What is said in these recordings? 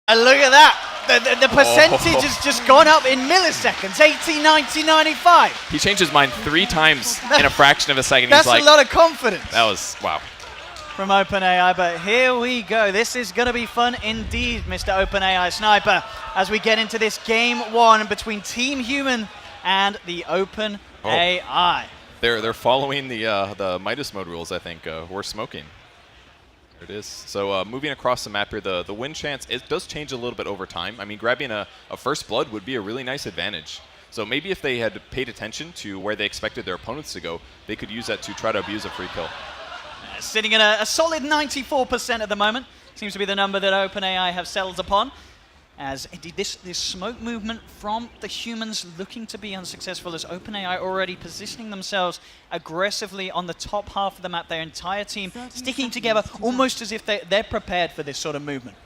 And look at that. The percentage has just gone up in milliseconds. 80, 90, 95. He changed his mind 3 times in a fraction of a second. That's He's like, a lot of confidence. That was, wow. From OpenAI, but here we go. This is going to be fun indeed, Mr. OpenAI Sniper, as we get into this game 1 between Team Human and the OpenAI. They're following the Midas mode rules, I think. We're smoking. There it is. So moving across the map here, the win chance, it does change a little bit over time. I mean, grabbing a first blood would be a really nice advantage. So maybe if they had paid attention to where they expected their opponents to go, they could use that to try to abuse a free kill. Sitting at a solid 94% at the moment. Seems to be the number that OpenAI have settled upon. As indeed this smoke movement from the humans looking to be unsuccessful, as OpenAI already positioning themselves aggressively on the top half of the map, their entire team sticking together almost as if they're prepared for this sort of movement.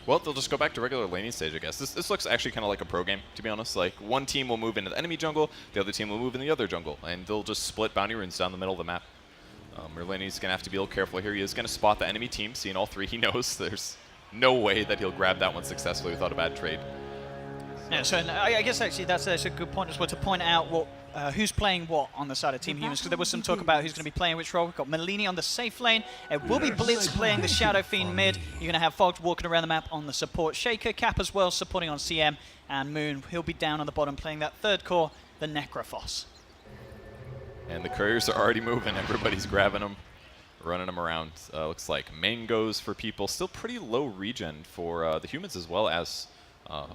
Well, they'll just go back to regular laning stage, I guess. This looks actually kind of like a pro game, to be honest. Like, one team will move into the enemy jungle, the other team will move in the other jungle, and they'll just split bounty runes down the middle of the map. Merlini's going to have to be a little careful here. He is going to spot the enemy team, seeing all 3 he knows. There's no way that he'll grab that one successfully without a bad trade. Yeah, so I guess actually that's a good point as well to point out what who's playing what on the side of Team Humans, because there was some talk about who's going to be playing which role. We've got Merlini on the safe lane. It will be Blitz playing the Shadow Fiend mid. You're going to have Fogged walking around the map on the support. Shaker, Cap as well, supporting on CM, and Moon, he'll be down on the bottom playing that third core, the Necrophos. And the couriers are already moving. Everybody's grabbing them, running them around. Looks like mangoes for people. Still pretty low regen for the humans as well as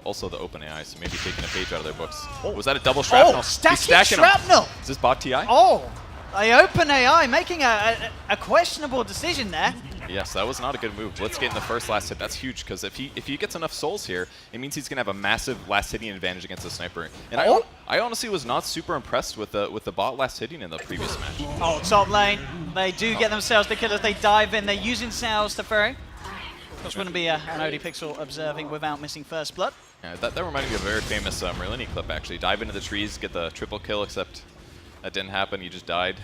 also the OpenAI, so maybe taking a page out of their books. Oh, was that a double shrapnel? Oh, stacking shrapnel! Is this bot TI? Oh, the OpenAI making a questionable decision there. Yes, that was not a good move. Let's get in the first last hit. That's huge, because if he gets enough souls here, it means he's going to have a massive last hitting advantage against the sniper. And I honestly was not super impressed with the bot last hitting in the previous match. Oh, top lane. They do get themselves the kill as they dive in. They're using Sal's to Ferry. This wouldn't be an OD Pixel observing without missing first blood. Yeah, that reminded me of a very famous Merlini clip, actually. Dive into the trees, get the triple kill, except that didn't happen. He just died.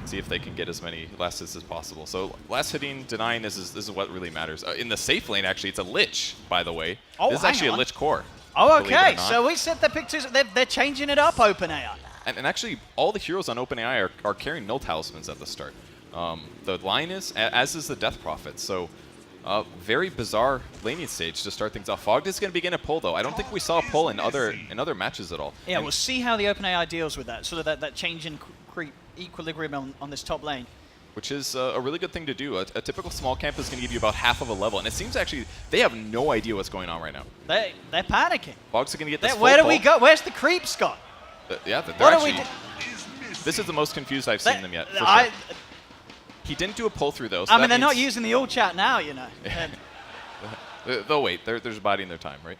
See if they can get as many last hits as possible. So last hitting, denying, this is what really matters. In the safe lane, actually, it's a Lich, by the way. Oh, this is actually a Lich core. Oh, okay. So we set the pictures. They're changing it up, OpenAI. And actually, all the heroes on OpenAI are carrying null talismans at the start. The line is, as is the Death Prophet. So very bizarre laning stage to start things off. Fogged is going to begin a pull, though. I don't think we saw a pull in other matches at all. Yeah, we'll see how the OpenAI deals with that, sort of that change in equilibrium on this top lane. Which is a really good thing to do. A typical small camp is going to give you about half of a level, and it seems actually they have no idea what's going on right now. They're panicking. Fogg's going to get this full Where do pull. we go? Where's the creep, Scott? Yeah, they're What actually... This is the most confused I've seen them yet, for sure. He didn't do a pull through, though. So I mean, they're not using the all chat now, you know. They'll wait. They're just biding their time, right?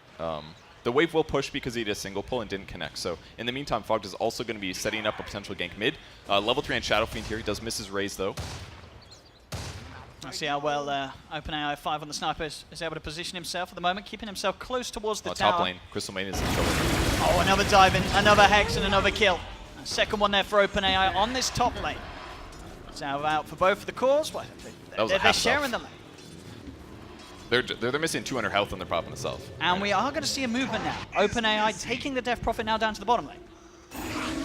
The wave will push because he did a single pull and didn't connect. So in the meantime, Fogged is also going to be setting up a potential gank mid. Level 3 on Shadow Fiend here. He does miss his raise, though. Let's see how well OpenAI 5 on the sniper is able to position himself at the moment, keeping himself close towards the tower. Top lane, Crystal Maiden is in trouble. Oh, another dive in, another hex, and another kill. A second one there for OpenAI on this top lane. So out for both of the cores. Well, they're sharing the lane. They're missing 200 health and they're popping itself. And we are going to see a movement now. OpenAI taking the Death Prophet now down to the bottom lane.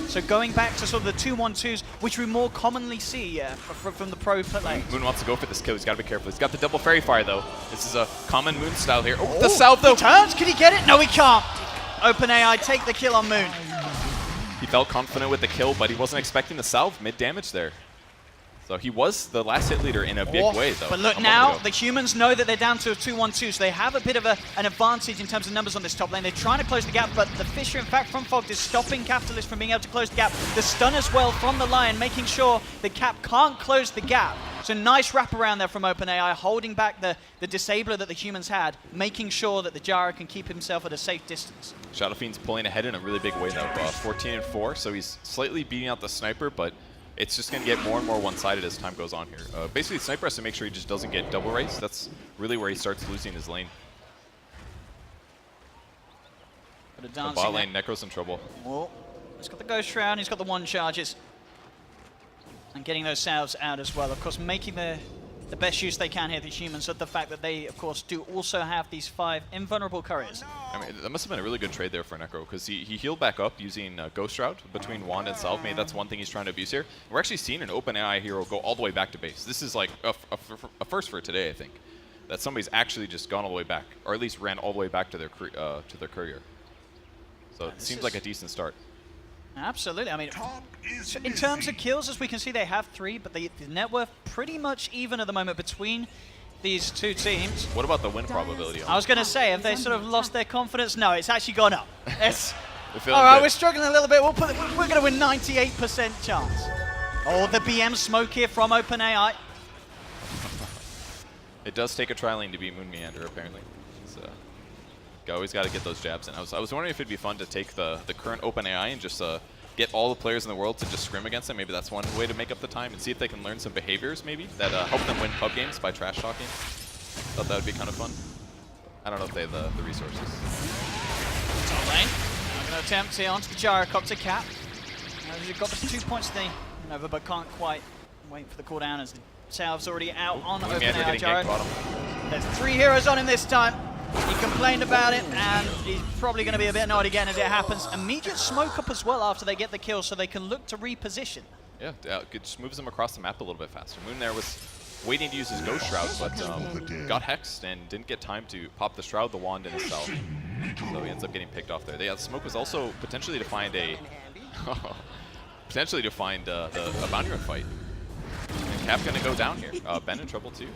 So going back to sort of the 2-1-2s, which we more commonly see from the pro lane. Moon wants to go for this kill. He's got to be careful. He's got the double fairy fire, though. This is a common Moon style here. Oh, the salve, though. He turns. Can he get it? No, he can't. OpenAI take the kill on Moon. He felt confident with the kill, but he wasn't expecting the salve. Mid-damage there. So he was the last hit leader in a big way, though. But look, now the humans know that they're down to a 2-1-2, so they have a bit of an advantage in terms of numbers on this top lane. They're trying to close the gap, but the Fissure, in fact, from Fogged is stopping Capitalist from being able to close the gap. The stun as well from the Lion, making sure the Cap can't close the gap. So nice wraparound there from OpenAI, holding back the disabler that the humans had, making sure that the Jara can keep himself at a safe distance. Shadow Fiend's pulling ahead in a really big way, though. 14-4, so he's slightly beating out the Sniper, but it's just going to get more and more one-sided as time goes on here. Basically, Sniper has to make sure he just doesn't get double race. That's really where he starts losing his lane. The bot lane, Necro's in trouble. Whoa. He's got the Ghost Shroud, he's got the 1 charges. And getting those salves out as well. Of course, making the the best use they can here, the humans, of the fact that they, of course, do also have these 5 invulnerable couriers. I mean, that must have been a really good trade there for Necro, because he healed back up using Ghost Shroud between Wand and Salve. Maybe that's one thing he's trying to abuse here. We're actually seeing an OpenAI hero go all the way back to base. This is like a first for today, I think, that somebody's actually just gone all the way back, or at least ran all the way back to their courier. So it seems like a decent start. Absolutely. I mean, in terms of kills, as we can see, they have 3, but the net worth pretty much even at the moment between these two teams. What about the win probability? I was going to say, have they sort of lost their confidence? No, it's actually gone up. It's, all right, good. we're struggling a little bit. We're going to win 98% chance. Oh, the BM smoke here from OpenAI. It does take a tri-lane to beat Moon Meander, apparently. So always got to get those jabs in. I was wondering if it'd be fun to take the current OpenAI and just get all the players in the world to just scrim against them. Maybe that's one way to make up the time and see if they can learn some behaviors maybe that help them win pub games by trash talking. Thought that would be kind of fun. I don't know if they have the resources. Top lane. I'm going to attempt here onto the Gyrocopter cap. He's got the 2 points thing over, but can't quite wait for the cooldown as the Salve's already out on OpenAI Gyro. There's 3 heroes on him this time. He complained about it, and he's probably going to be a bit annoyed again as it happens. Immediate smoke up as well after they get the kill, so they can look to reposition. Yeah, it just moves them across the map a little bit faster. Moon there was waiting to use his Ghost Shroud, but got hexed and didn't get time to pop the Shroud, the Wand, and himself. So he ends up getting picked off there. The smoke was also potentially to find a a bounty run fight. And Cap going to go down here. Ben in trouble too.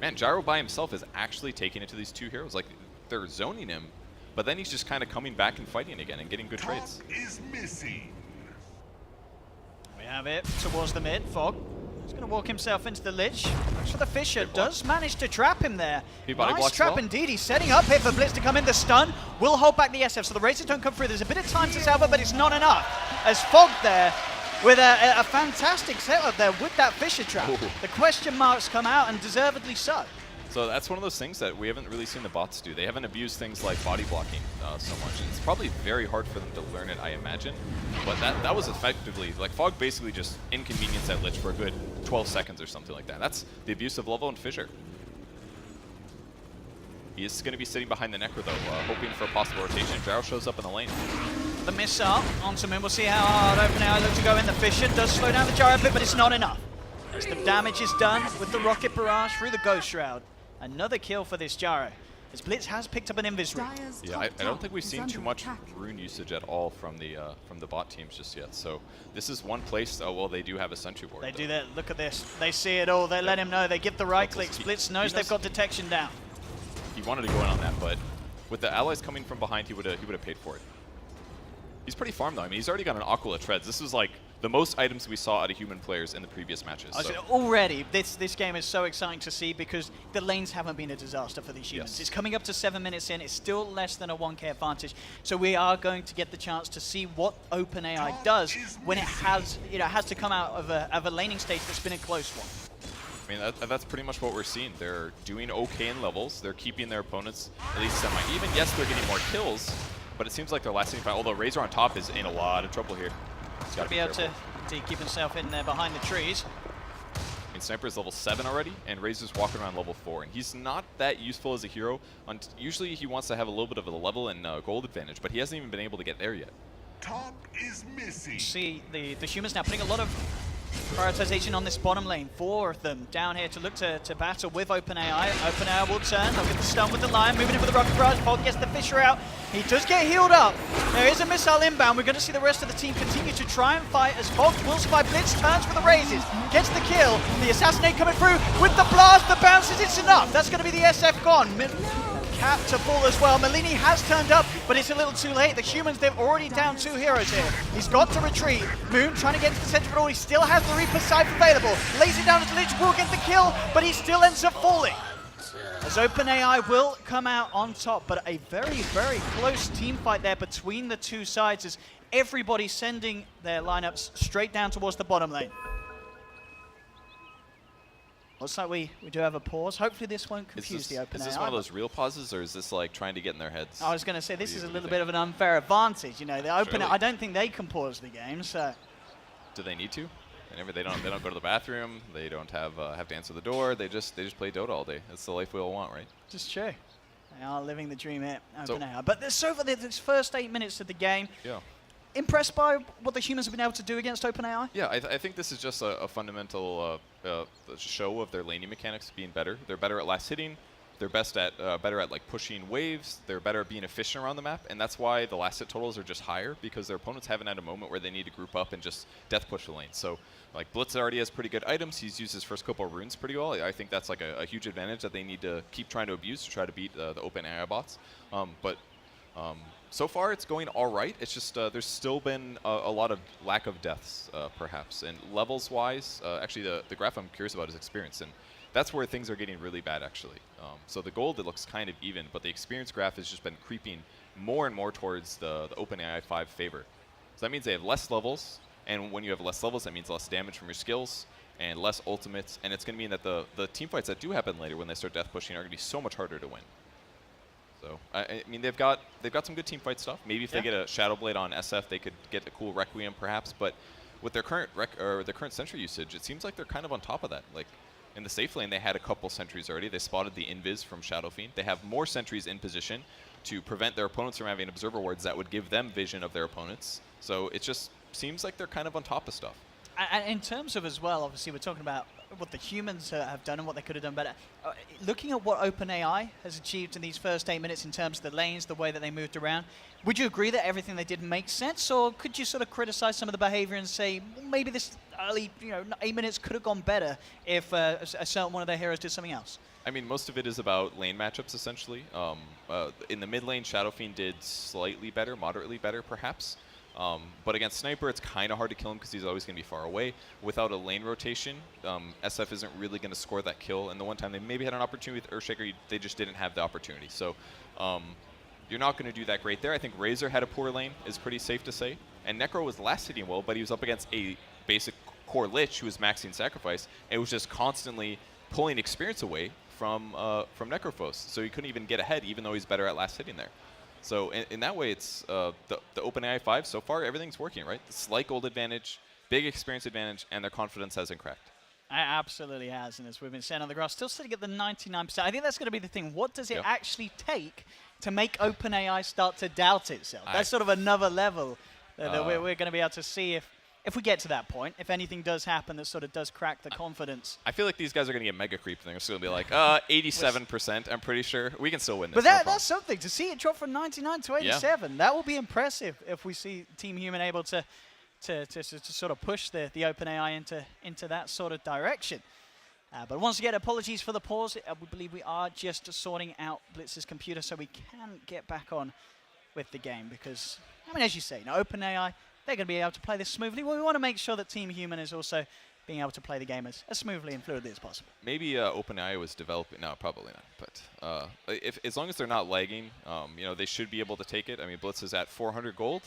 Man, Gyro by himself is actually taking it to these 2 heroes. Like, they're zoning him, but then he's just kind of coming back and fighting again and getting good trades. We have it towards the mid. Fog is going to walk himself into the Lich. Looks for the Fisher. Does manage to trap him there. Nice trap indeed. He's setting up here for Blitz to come in. The stun will hold back the SF, so the Razors don't come through. There's a bit of time to salve it, but it's not enough. As Fog there, with a fantastic setup there with that Fisher trap. Ooh. The question marks come out, and deservedly so. So that's one of those things that we haven't really seen the bots do. They haven't abused things like body blocking so much. It's probably very hard for them to learn it, I imagine. But that was effectively, like, Fog basically just inconvenienced that Lich for a good 12 seconds or something like that. That's the abusive level in Fissure. He is going to be sitting behind the Necro, though, hoping for a possible rotation. Gyro shows up in the lane. The missile onto him. We'll see how hard OpenAI look to go in. The Fisher does slow down the Gyro a bit, but it's not enough. As the damage is done with the Rocket Barrage through the Ghost Shroud. Another kill for this Gyro. As Blitz has picked up an Invis rune. Yeah, I don't think we've seen too much rune usage at all from the bot teams just yet. So this is one place. Oh well, they do have a sentry ward. They do that. Look at this. They see it all. They let him know. They give the right clicks. Blitz knows they've got detection down. He wanted to go in on that, but with the allies coming from behind, he would have paid for it. He's pretty farmed though. I mean, he's already got an Aquila Treads. This was like the most items we saw out of human players in the previous matches. So. Already, this game is so exciting to see because the lanes haven't been a disaster for these humans. Yes. It's coming up to 7 minutes in. It's still less than a 1k advantage. So we are going to get the chance to see what OpenAI does when it has to come out of a laning stage that's been a close one. I mean, that's pretty much what we're seeing. They're doing okay in levels. They're keeping their opponents at least semi-even. Yes, they're getting more kills, but it seems like they're lasting fine. Although Razor on top is in a lot of trouble here. He's got to be able to keep himself in there behind the trees. I mean, Sniper is level 7 already, and Razor's walking around level 4. And he's not that useful as a hero. Usually he wants to have a little bit of a level and gold advantage, but he hasn't even been able to get there yet. Top is missing. See, the humans now putting a lot of prioritization on this bottom lane. 4 of them down here to look to battle with OpenAI. OpenAI will turn. They'll get the stun with the Lion. Moving in with the Rocket Barrage. Fog gets the Fisher out. He does get healed up. There is a missile inbound. We're going to see the rest of the team continue to try and fight as Fog will survive. Blitz turns for the Razors. Gets the kill. The Assassinate coming through with the blast. The bounces. It's enough. That's going to be the SF gone. Cap to fall as well. Malini has turned up, but it's a little too late. The humans, they're already down 2 heroes here. He's got to retreat. Moon trying to get to the center of it all. He still has the Reaper Scythe available. Lays it down as Lich will get the kill, but he still ends up falling. As OpenAI will come out on top, but a very, very close team fight there between the 2 sides as everybody sending their lineups straight down towards the bottom lane. Looks like we do have a pause. Hopefully this won't confuse the OpenAI. Is this one of those real pauses, or is this like trying to get in their heads? I was going to say, this is a little bit of an unfair advantage. You know, the OpenAI, I don't think they can pause the game, so... Do they need to? They don't go to the bathroom. They don't have to answer the door. They just play Dota all day. That's the life we all want, right? Just true. They are living the dream here, So- OpenAI. But so far, this first 8 minutes of the game, Yeah. impressed by what the humans have been able to do against OpenAI? Yeah, I think this is just a fundamental show of their laning mechanics being better. They're better at last hitting. They're better at like pushing waves. They're better at being efficient around the map, and that's why the last hit totals are just higher, because their opponents haven't had a moment where they need to group up and just death push the lane. So like Blitz already has pretty good items. He's used his first couple of runes pretty well. I think that's like a huge advantage that they need to keep trying to abuse to try to beat the OpenAI bots. So far it's going all right. It's just there's still been a lot of lack of deaths, perhaps. And levels-wise, actually the graph I'm curious about is experience, and that's where things are getting really bad, actually. So the gold, it looks kind of even, but the experience graph has just been creeping more and more towards the OpenAI 5 favor. So that means they have less levels, and when you have less levels, that means less damage from your skills and less ultimates, and it's going to mean that the teamfights that do happen later when they start death pushing are going to be so much harder to win. So I mean, they've got some good team fight stuff. Maybe if they get a Shadow Blade on SF, they could get a cool Requiem perhaps. But with their current sentry usage, it seems like they're kind of on top of that. Like in the safe lane, they had a couple sentries already. They spotted the invis from Shadow Fiend. They have more sentries in position to prevent their opponents from having observer wards that would give them vision of their opponents. So it just seems like they're kind of on top of stuff. And in terms of as well, obviously we're talking about what the humans have done and what they could have done better. Looking at what OpenAI has achieved in these first 8 minutes in terms of the lanes, the way that they moved around, would you agree that everything they did makes sense, or could you sort of criticize some of the behavior and say, well, maybe this early 8 minutes could have gone better if a certain one of their heroes did something else? I mean, most of it is about lane matchups, essentially. In the mid lane, Shadow Fiend did slightly better, moderately better, perhaps. But against Sniper, it's kind of hard to kill him because he's always going to be far away. Without a lane rotation, SF isn't really going to score that kill. And the one time they maybe had an opportunity with Earthshaker, they just didn't have the opportunity. So you're not going to do that great there. I think Razor had a poor lane, is pretty safe to say. And Necro was last hitting well, but he was up against a basic core Lich who was maxing Sacrifice, and it was just constantly pulling experience away from Necrophos. So he couldn't even get ahead, even though he's better at last hitting there. So in that way, it's the OpenAI 5, so far, everything's working, right? The slight gold advantage, big experience advantage, and their confidence hasn't cracked. It absolutely has, and as we've been saying on the grass, still sitting at the 99%. I think that's going to be the thing. What does it actually take to make OpenAI start to doubt itself? That's sort of another level that we're going to be able to see if we get to that point, if anything does happen that sort of does crack the confidence. I feel like these guys are going to get mega creep. They're just going to be like, 87%, I'm pretty sure. We can still win this. But that's something. To see it drop from 99 to 87, that will be impressive if we see Team Human able to sort of push the OpenAI into that sort of direction. But once again, apologies for the pause. We believe we are just sorting out Blitz's computer so we can get back on with the game because, I mean, as you say, OpenAI, they're going to be able to play this smoothly. Well, we want to make sure that Team Human is also being able to play the game as smoothly and fluidly as possible. Maybe OpenAI was developing. No, probably not. But as long as they're not lagging, they should be able to take it. I mean, Blitz is at 400 gold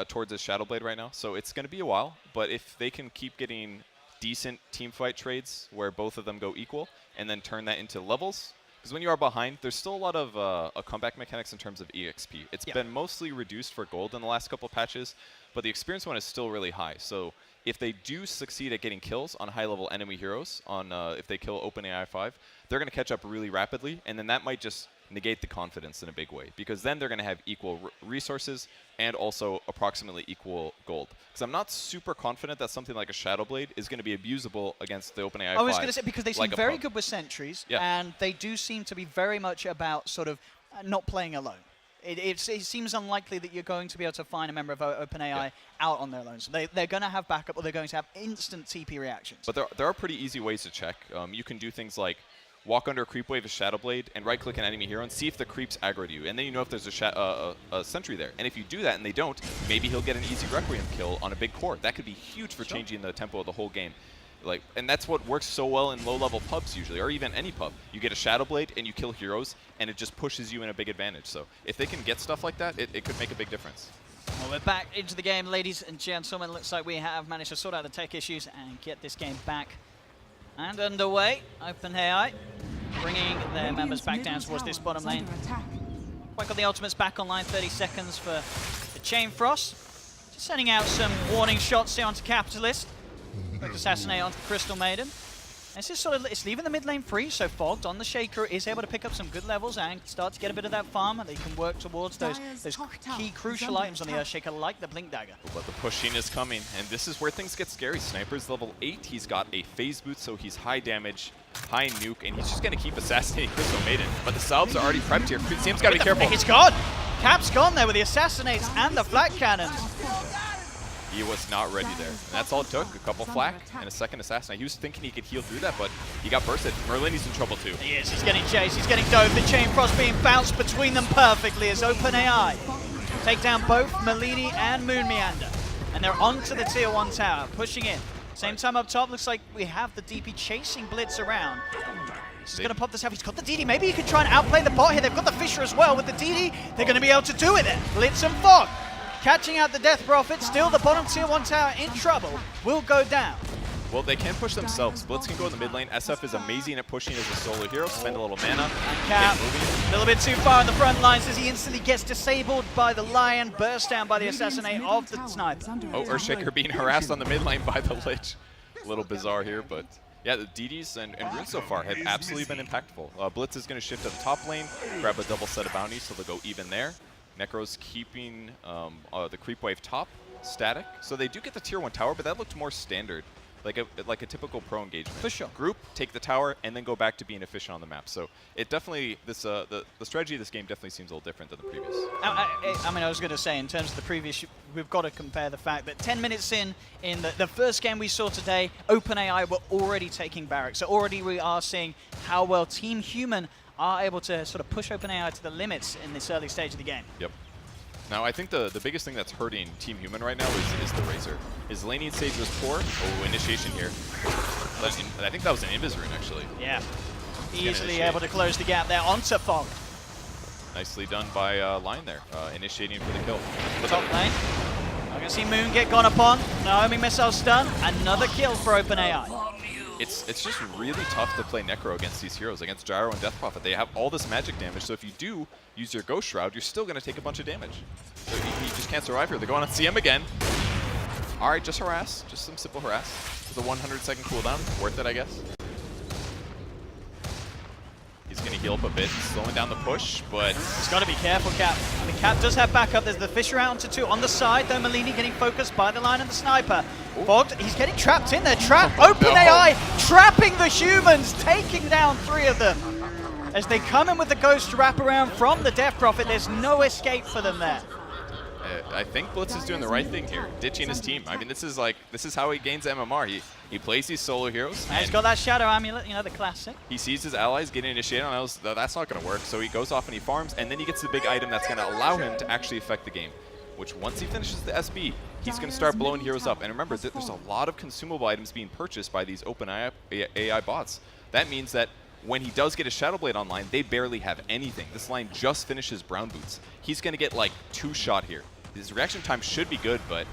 towards his Shadow Blade right now, so it's going to be a while. But if they can keep getting decent team fight trades where both of them go equal and then turn that into levels, because when you are behind, there's still a lot of comeback mechanics in terms of EXP. It's been mostly reduced for gold in the last couple of patches, but the experience one is still really high. So if they do succeed at getting kills on high-level enemy heroes, if they kill OpenAI 5, they're going to catch up really rapidly, and then that might just negate the confidence in a big way, because then they're going to have equal resources and also approximately equal gold. Because I'm not super confident that something like a Shadow Blade is going to be abusable against the OpenAI 5. I was going to say, because they seem very good with sentries, and they do seem to be very much about sort of not playing alone. It seems unlikely that you're going to be able to find a member of OpenAI out on their own. So they're going to have backup, or they're going to have instant TP reactions. But there are pretty easy ways to check. You can do things like walk under a creep wave of Shadow Blade and right-click an enemy hero and see if the creep's aggro to you. And then you know if there's a sentry there. And if you do that and they don't, maybe he'll get an easy Requiem kill on a big core. That could be huge for changing the tempo of the whole game. And that's what works so well in low-level pubs usually, or even any pub. You get a Shadow Blade and you kill heroes, and it just pushes you in a big advantage. So if they can get stuff like that, it could make a big difference. Well, we're back into the game, ladies and gentlemen. Looks like we have managed to sort out the tech issues and get this game back and underway. OpenAI bringing their members back down towards this bottom lane. Quite got the ultimates back online, 30 seconds for the Chain Frost. Just sending out some warning shots here onto Capitalist. Assassinate onto Crystal Maiden. This is sort of, it's leaving the mid lane free, so Fogged on the Shaker is able to pick up some good levels and start to get a bit of that farm, and they can work towards those key crucial items on the Earthshaker, like the Blink Dagger. But the pushing is coming, and this is where things get scary. Sniper's level 8, he's got a phase boot, so he's high damage, high nuke, and he's just going to keep assassinating Crystal Maiden. But the salves are already prepped here. Sam's got to be careful. It's gone! Cap's gone there with the Assassinates and the Flak Cannons. He was not ready there. And that's all it took, a couple flak and a second assassinate. He was thinking he could heal through that, but he got bursted. Merlini's in trouble too. He is, he's getting chased, he's getting dove. The Chain Frost being bounced between them perfectly as OpenAI take down both Merlini and Moon Meander. And they're onto the tier 1 tower, pushing in. Same time up top, looks like we have the DP chasing Blitz around. He's going to pop this out. He's got the DD. Maybe he can try and outplay the bot here. They've got the Fissure as well. With the DD, they're going to be able to do it then. Blitz and Fog catching out the Death Prophet. Still the bottom tier 1 tower in trouble. Will go down. Well, they can push themselves. Blitz can go in the mid lane. SF is amazing at pushing as a solo hero. Spend a little mana. And Cap, a little bit too far in the front lines as he instantly gets disabled by the Lion. Burst down by the Assassinate of the Sniper. Oh, Earthshaker being harassed on the mid lane by the Lich. A little bizarre here, but yeah, the DDs and Runes so far have absolutely been impactful. Blitz is going to shift to the top lane, grab a double set of bounties, so they'll go even there. Necro's keeping the creep wave top static, so they do get the tier 1 tower, but that looked more standard, like a typical pro engagement. For sure. Group, take the tower, and then go back to being efficient on the map. So it definitely, the strategy of this game definitely seems a little different than the previous. I mean, I was going to say, in terms of the previous, we've got to compare the fact that 10 minutes in the first game we saw today, OpenAI were already taking barracks. So already we are seeing how well Team Human are able to sort of push OpenAI to the limits in this early stage of the game. Yep. Now, I think the biggest thing that's hurting Team Human right now is the Razor. His laning stage was poor. Oh, initiation here. I think that was an Invis rune, actually. Yeah. Easily able to close the gap there onto Fog. Nicely done by Lion there, initiating for the kill. Top lane. I can see Moon get gone upon. Naomi missile stun. Another kill for OpenAI. It's just really tough to play Necro against these heroes, against Gyro and Death Prophet. They have all this magic damage, so if you do use your Ghost Shroud, you're still going to take a bunch of damage. So you just can't survive here. They're going on CM again. All right, just harass. Just some simple harass. With a 100-second cooldown. Worth it, I guess. He's going to heal up a bit, slowing down the push, but he's got to be careful, Cap. I mean, Cap does have backup. There's the Fissure out onto 2 on the side, though. Merlini getting focused by the Lion and the Sniper. Fogged, he's getting trapped in there. OpenAI trapping the humans, taking down 3 of them. As they come in with the Ghost wraparound from the Death Prophet, there's no escape for them there. I think Blitz is doing the right thing here, ditching his team. I mean, this is how he gains MMR. He plays these solo heroes. And he's got that Shadow Amulet, you know, the classic. He sees his allies getting initiated on those. That's not going to work, so he goes off and he farms, and then he gets the big item that's going to allow him to actually affect the game, which once he finishes the SB, he's going to start blowing heroes up. And remember, there's a lot of consumable items being purchased by these OpenAI bots. That means that when he does get a Shadow Blade online, they barely have anything. This line just finishes Brown Boots. He's going to get like 2-shot here. His reaction time should be good, but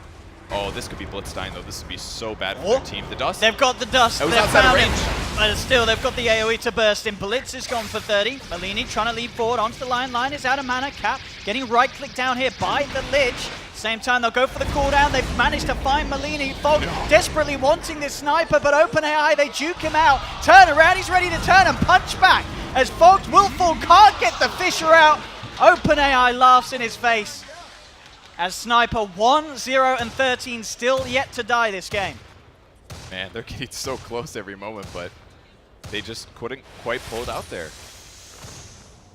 oh, this could be Blitzstein though. This would be so bad for their team. The dust. They've got the dust. That was outside of range. But still, they've got the AoE to burst in. Blitz is gone for 30. Merlini trying to lead forward onto the line. Line is out of mana. Cap getting right-click down here by the Lich. Same time, they'll go for the cooldown. They've managed to find Merlini. Fog desperately wanting this Sniper, but OpenAI, they juke him out. Turn around, he's ready to turn and punch back. As Fogged Willful can't get the Fissure out. OpenAI laughs in his face. As Sniper 1, 0, and 13 still yet to die this game. Man, they're getting so close every moment, but they just couldn't quite pull it out there.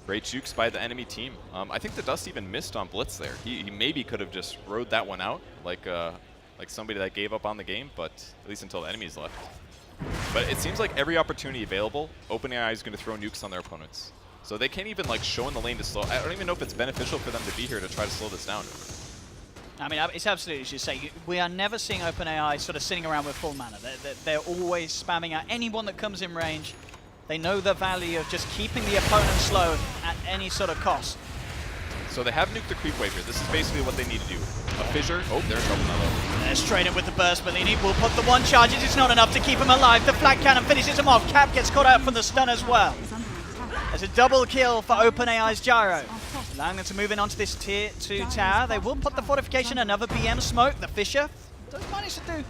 Great jukes by the enemy team. I think the dust even missed on Blitz there. He maybe could have just rode that one out like somebody that gave up on the game, but at least until the enemies left. But it seems like every opportunity available, OpenAI is going to throw nukes on their opponents. So they can't even like show in the lane to slow. I don't even know if it's beneficial for them to be here to try to slow this down. I mean, it's absolutely, as you say, we are never seeing OpenAI sort of sitting around with full mana. They're always spamming out anyone that comes in range. They know the value of just keeping the opponent slow at any sort of cost. So they have nuked the creep wave here. This is basically what they need to do. A fissure. Oh, they're in trouble now though. They're straight in with the burst, but they will put the 1 charges. It's not enough to keep him alive. The Flak Cannon finishes him off. Cap gets caught out from the stun as well. There's a double kill for OpenAI's Gyro. Allowing them to move in onto this tier 2 tower. They will put the fortification, another BM smoke. The Fissure does manage to do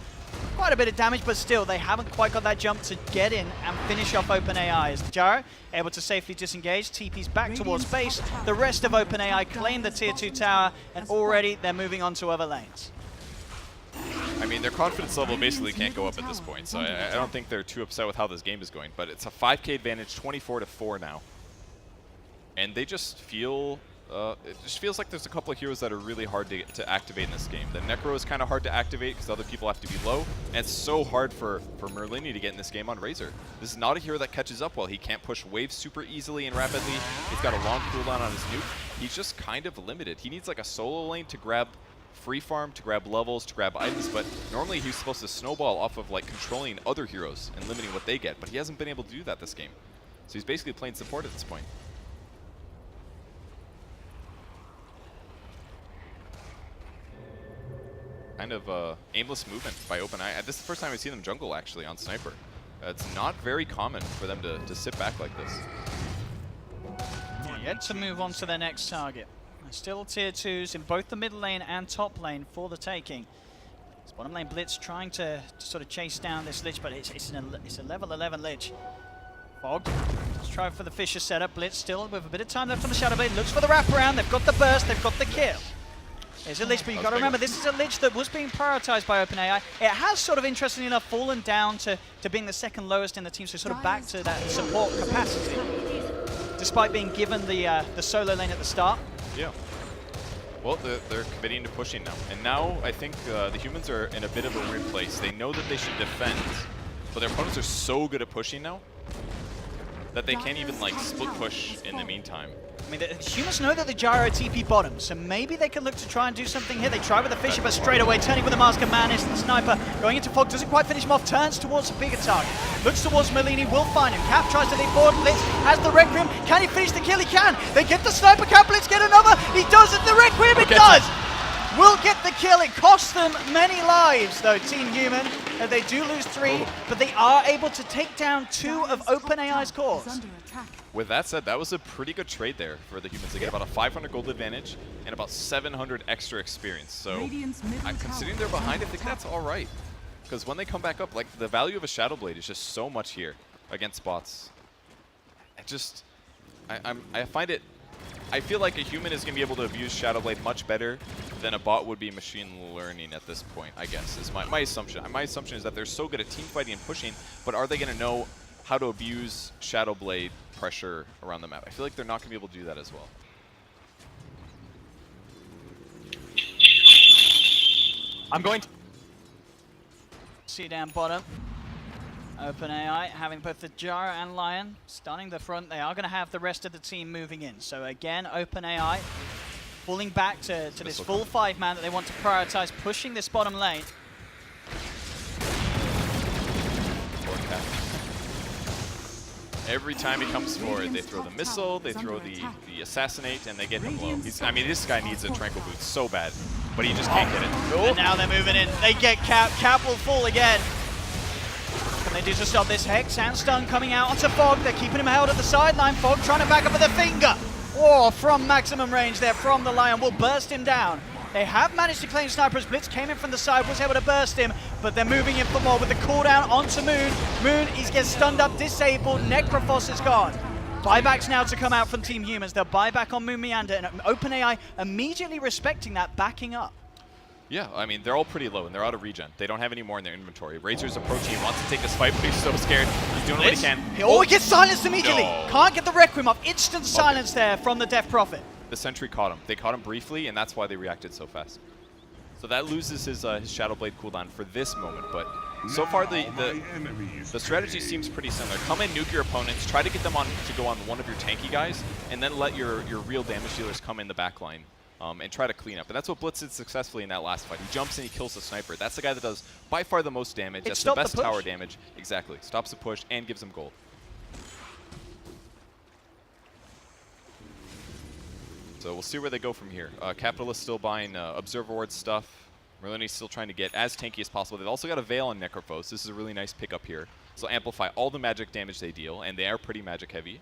quite a bit of damage, but still, they haven't quite got that jump to get in and finish off OpenAI. As Jaro able to safely disengage, TP's back towards base. The rest of OpenAI claim the tier 2 tower, and already they're moving on to other lanes. I mean, their confidence level basically can't go up at this point, so I don't think they're too upset with how this game is going. But it's a 5K advantage, 24-4 now. And they just feel... it just feels like there's a couple of heroes that are really hard to activate in this game. The Necro is kind of hard to activate because other people have to be low, and it's so hard for Merlini to get in this game on Razor. This is not a hero that catches up well. He can't push waves super easily and rapidly. He's got a long cooldown on his nuke. He's just kind of limited. He needs like a solo lane to grab free farm, to grab levels, to grab items, but normally he's supposed to snowball off of like controlling other heroes and limiting what they get, but he hasn't been able to do that this game. So he's basically playing support at this point. Kind of aimless movement by OpenAI. This is the first time I see them jungle actually on Sniper. It's not very common for them to sit back like this. Yet to move on to their next target. Still tier 2s in both the mid lane and top lane for the taking. It's bottom lane Blitz trying to sort of chase down this Lich, but it's a level 11 Lich. Fog, let's try for the Fisher setup. Blitz still with a bit of time left on the Shadow Blade. Looks for the wraparound. They've got the burst. They've got the kill. There's a Lich, but you've got to remember, this is a Lich that was being prioritized by OpenAI. It has sort of, interestingly enough, fallen down to being the second lowest in the team, so sort of back to that support capacity, despite being given the solo lane at the start. Yeah. Well, they're committing to pushing now. And now I think the humans are in a bit of a weird place. They know that they should defend, but their opponents are so good at pushing now that they can't even like split push in the meantime. I mean, the humans know that the Gyro TP bottom, so maybe they can look to try and do something here. They try with the Fisher, but straight away turning with the Mask of Madness. The Sniper going into Fog, doesn't quite finish him off, turns towards a bigger target. Looks towards Merlini, will find him. Cap tries to leap forward, Blitz has the Requiem. Can he finish the kill? He can. They get the Sniper, Cap Blitz get another. He does it, the Requiem, it does! Will get the kill. It costs them many lives, though, Team Human. They do lose 3, but they are able to take down 2 of OpenAI's cores. With that said, that was a pretty good trade there for the humans. They get about a 500 gold advantage and about 700 extra experience. So, considering they're behind, I think that's all right. Because when they come back up, like the value of a Shadow Blade is just so much here against bots. I find it. I feel like a human is going to be able to abuse Shadow Blade much better than a bot would be machine learning at this point, I guess, is my assumption. My assumption is that they're so good at team fighting and pushing, but are they going to know how to abuse Shadow Blade pressure around the map? I feel like they're not going to be able to do that as well. I'm going to see down bottom. OpenAI having both the Jaro and Lion stunning the front. They are going to have the rest of the team moving in. So again, OpenAI pulling back to this full 5-man that they want to prioritize, pushing this bottom lane. Every time he comes forward, they throw the missile, they throw the assassinate, and they get him low. I mean, this guy needs a Tranquil Boot so bad, but he just can't get it. And now they're moving in. They get Cap. Cap will fall again. Can they do to stop this? Hex and Stun coming out onto Fog. They're keeping him held at the sideline. Fog trying to back up with a finger. Oh, from maximum range there from the Lion. Will burst him down. They have managed to claim Sniper's Blitz. Came in from the side, was able to burst him, but they're moving in for more with the cooldown onto Moon. Moon, he gets stunned up, disabled. Necrophos is gone. Buybacks now to come out from Team Humans. They'll buy back on Moon Meander, and OpenAI immediately respecting that, backing up. Yeah, I mean, they're all pretty low, and they're out of regen. They don't have any more in their inventory. Razor's approaching, he wants to take this fight, but he's so scared. He's doing what he can. Oh, he gets silenced immediately. No. Can't get the Requiem off. Instant silence there from the Death Prophet. The Sentry caught him. They caught him briefly, and that's why they reacted so fast. So that loses his Shadow Blade cooldown for this moment, but so far the strategy seems pretty similar. Come in, nuke your opponents, try to get them on to go on one of your tanky guys, and then let your real damage dealers come in the back line. And try to clean up. And that's what Blitz did successfully in that last fight. He jumps and he kills the Sniper. That's the guy that does by far the most damage. That's the best tower damage. Exactly. Stops the push and gives him gold. So we'll see where they go from here. Capitalist still buying Observer Ward stuff. Merlini's still trying to get as tanky as possible. They've also got a Veil on Necrophos. This is a really nice pickup here. So amplify all the magic damage they deal, and they are pretty magic heavy.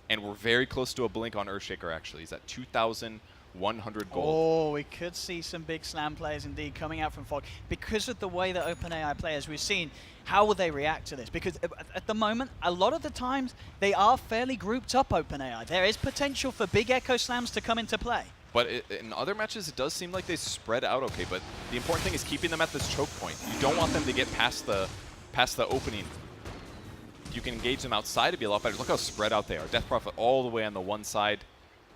And we're very close to a blink on Earthshaker, actually. He's at 2,000 100 gold. Oh, we could see some big slam players indeed coming out from Fog. Because of the way that OpenAI play, as we've seen, how will they react to this? Because at the moment, a lot of the times, they are fairly grouped up, OpenAI. There is potential for big echo slams to come into play. But in other matches, it does seem like they spread out okay. But the important thing is keeping them at this choke point. You don't want them to get past the opening. You can engage them outside to be a lot better. Look how spread out they are. Death Prophet all the way on the one side,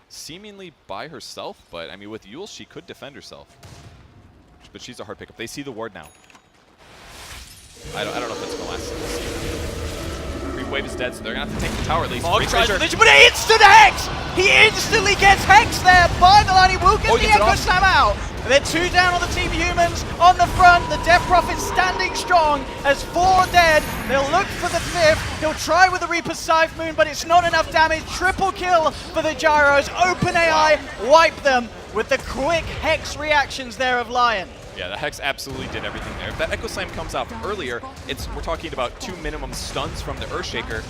seemingly by herself. But I mean, with Yule, she could defend herself. But she's a hard pickup. They see the ward now. I don't know if it's gonna last. Creep wave is dead, so they're gonna have to take the tower at least. Fog tries to but instant Hex! He instantly gets Hex there by the line. He will get the Echo Slam out. And they're 2 down on the Team Humans on the front. The Death Prophet standing strong as 4 dead. They'll look for the 5th. He'll try with the Reaper Scythe Moon, but it's not enough damage. Triple kill for the Gyros. OpenAI wipe them with the quick Hex reactions there of Lion. Yeah, the Hex absolutely did everything there. If that Echo Slam comes out earlier, we're talking about 2 minimum stuns from the Earthshaker.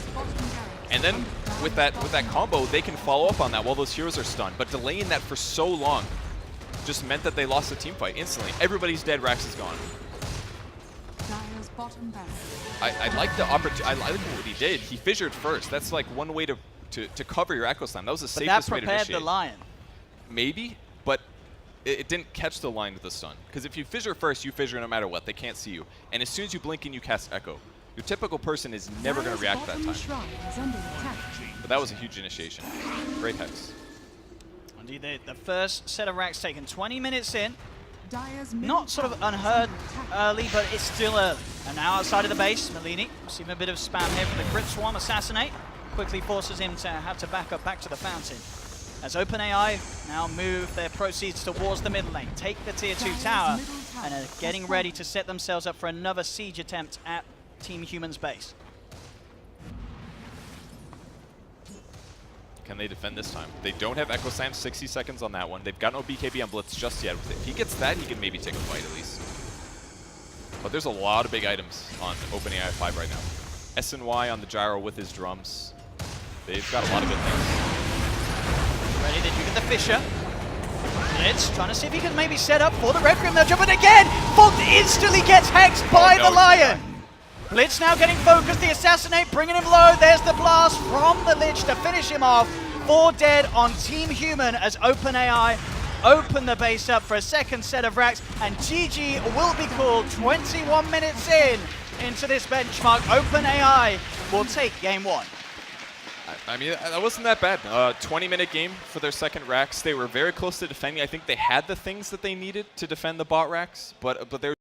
And then with that combo, they can follow up on that while those heroes are stunned. But delaying that for so long just meant that they lost the team fight instantly. Everybody's dead, Rax is gone. I like the opportunity. I like what he did. He fissured first. That's like one way to cover your Echo Slam. That was the safest way to initiate. But that prepared the Lion. Maybe, but it didn't catch the line with the stun. Because if you fissure first, you fissure no matter what. They can't see you. And as soon as you blink and you cast Echo, your typical person is never going to react that time. But that was a huge initiation. Great Hex. Indeed, the first set of racks taken 20 minutes in. Not sort of unheard early, but it's still early. And now outside of the base, Melini receiving a bit of spam here from the Crit Swarm. Assassinate quickly forces him to have to back up back to the fountain. As OpenAI now move their proceeds towards the mid lane, take the tier 2 tower, and are getting ready to set themselves up for another siege attempt at Team Human's base. Can they defend this time? They don't have Echo Slam, 60 seconds on that one. They've got no BKB on Blitz just yet. If he gets that, he can maybe take a fight at least. But there's a lot of big items on OpenAI 5 right now. SNY on the gyro with his drums. They've got a lot of good things. Ready, they do get the Fissure. Blitz trying to see if he can maybe set up for the Red Grim. They'll jump it again! Fog instantly gets hexed by the Lion! Blitz now getting focused, the Assassinate bringing him low. There's the blast from the Lich to finish him off. 4 dead on Team Human as OpenAI open the base up for a second set of racks. And GG will be called 21 minutes into this benchmark. OpenAI will take game 1. I mean, that wasn't that bad. 20-minute game for their second racks. They were very close to defending. I think they had the things that they needed to defend the bot racks, but they're